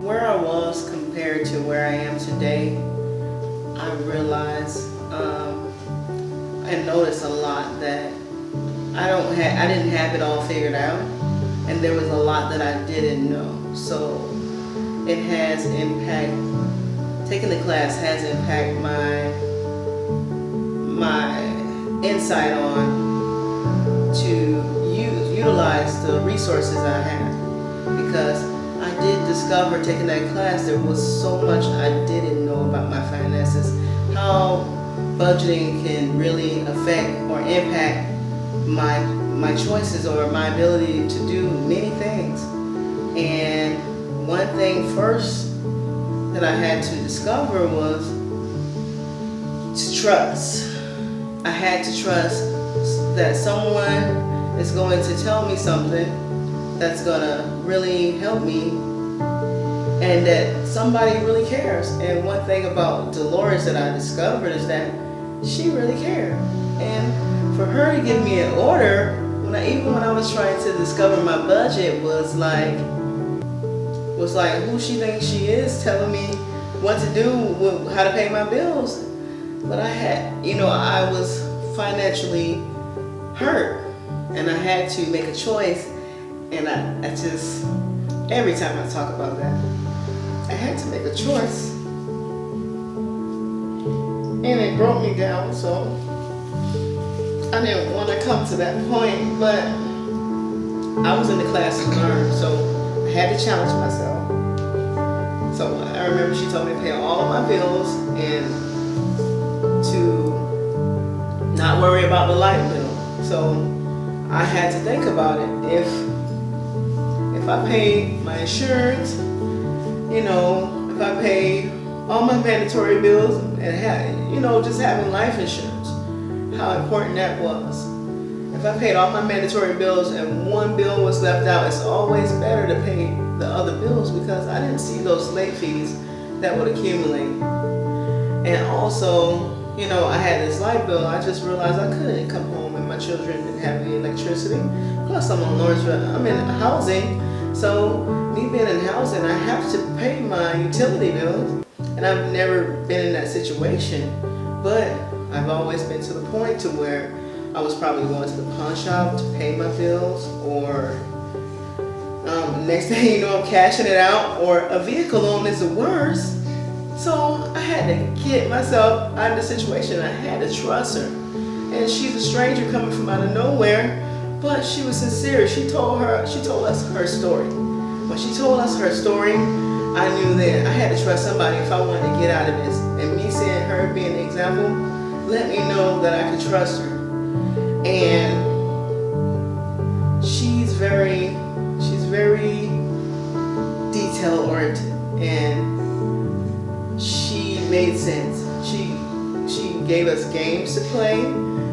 Where I was compared to where I am today, I realized and noticed a lot that I didn't have it all figured out, and there was a lot that I didn't know. So it has impact. Taking the class has impacted my insight on to utilize the resources I have, because I did discover taking that class there was so much I didn't know about my finances, how budgeting can really affect or impact my choices or my ability to do many things. And one thing first that I had to discover was to trust. I had to trust that someone is going to tell me something that's gonna really help me, and that somebody really cares. And one thing about Dolores that I discovered is that she really cared. And for her to give me an order, even when I was trying to discover my budget, was like who she thinks she is, telling me what to do, how to pay my bills. But I was financially hurt, and I had to make a choice. And I just, every time I talk about that, I had to make a choice. And it broke me down, so I didn't want to come to that point, but I was in the class to learn, so I had to challenge myself. So I remember she told me to pay all of my bills and to not worry about the light bill. So I had to think about it. If I pay my insurance, if I pay all my mandatory bills and just having life insurance, how important that was. If I paid all my mandatory bills and one bill was left out, it's always better to pay the other bills, because I didn't see those late fees that would accumulate. And also, I had this light bill. I just realized I couldn't come home and my children didn't have any electricity. Plus, I'm in housing. So me being in housing, I have to pay my utility bills, and I've never been in that situation. But I've always been to the point to where I was probably going to the pawn shop to pay my bills, or next thing you know, I'm cashing it out, or a vehicle loan is the worst. So I had to get myself out of the situation. I had to trust her. And she's a stranger coming from out of nowhere, but she was sincere. She told us her story. When she told us her story, I knew that I had to trust somebody if I wanted to get out of this. And me seeing her being an example let me know that I could trust her. And she's very detail oriented, and she made sense. She gave us games to play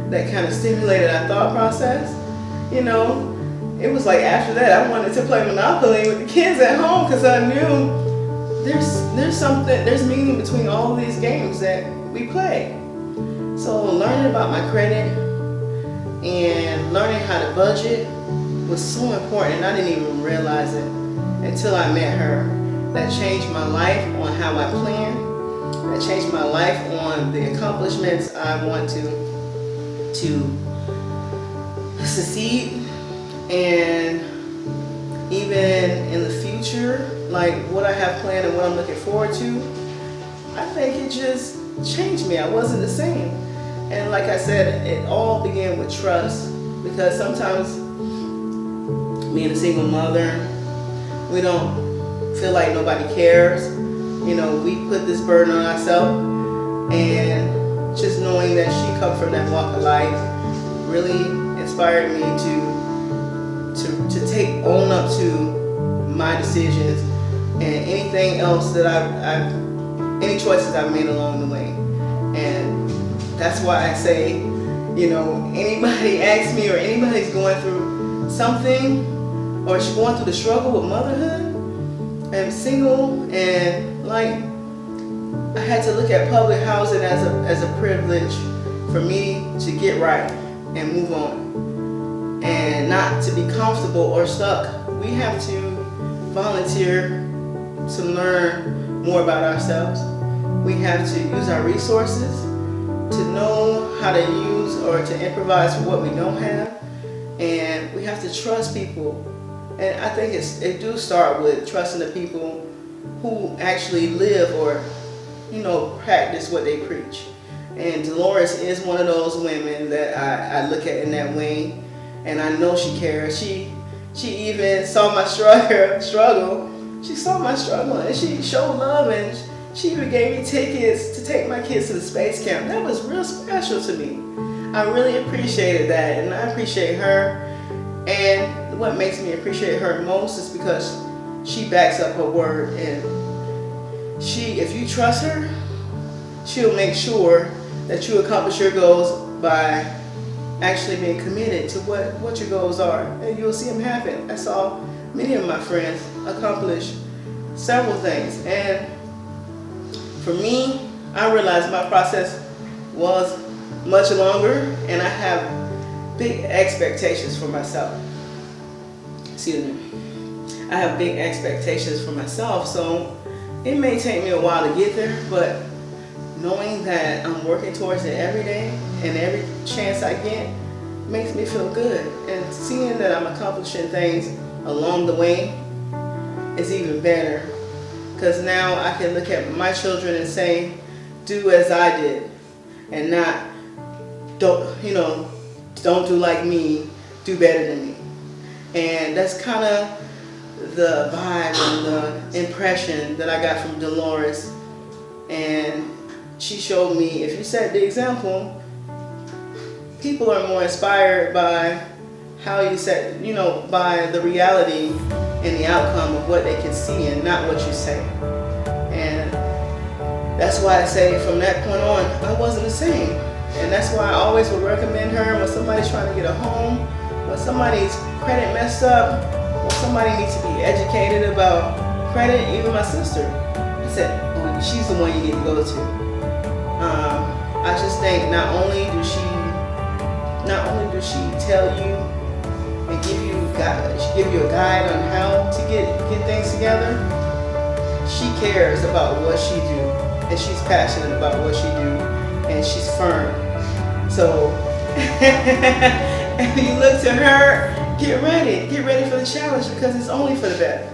that kind of stimulated our thought process. It was like after that I wanted to play Monopoly with the kids at home, because I knew there's meaning between all of these games that we play. So learning about my credit and learning how to budget was so important, and I didn't even realize it until I met her. That changed my life on how I plan. That changed my life on the accomplishments I want to succeed, and even in the future, like what I have planned and what I'm looking forward to. I think it just changed me. I wasn't the same. And like I said, it all began with trust, because sometimes being a single mother, we don't feel like nobody cares. We put this burden on ourselves, and just knowing that she comes from that walk of life really inspired me to own up to my decisions and anything else that any choices I've made along the way. And that's why I say, anybody asks me, or anybody's going through something, or going through the struggle with motherhood, I'm single, and I had to look at public housing as a privilege for me to get right and move on, and not to be comfortable or stuck. We have to volunteer to learn more about ourselves. We have to use our resources to know how to use or to improvise for what we don't have. And we have to trust people. And I think it do start with trusting the people who actually live or, practice what they preach. And Dolores is one of those women that I look at in that way, and I know she cares. She even saw my struggle. She saw my struggle, and she showed love, and she even gave me tickets to take my kids to the space camp. That was real special to me. I really appreciated that, and I appreciate her. And what makes me appreciate her most is because she backs up her word, and if you trust her, she'll make sure that you accomplish your goals by actually being committed to what your goals are, and you'll see them happen. I saw many of my friends accomplish several things, and for me, I realized my process was much longer, and I have big expectations for myself. Excuse me. I have big expectations for myself, so it may take me a while to get there, but knowing that I'm working towards it every day and every chance I get makes me feel good. And seeing that I'm accomplishing things along the way is even better, because now I can look at my children and say, do as I did, and not don't do like me, do better than me. And that's kind of the vibe and the impression that I got from Dolores. And she showed me, if you set the example, people are more inspired by how you set, by the reality and the outcome of what they can see and not what you say. And that's why I say from that point on, I wasn't the same. And that's why I always would recommend her when somebody's trying to get a home, when somebody's credit messed up, when somebody needs to be educated about credit. Even my sister, I said, oh, she's the one you need to go to. I just think not only do she tell you and give you a guide on how to get things together, she cares about what she do, and she's passionate about what she do, and she's firm. So if you look to her, get ready for the challenge, because it's only for the better.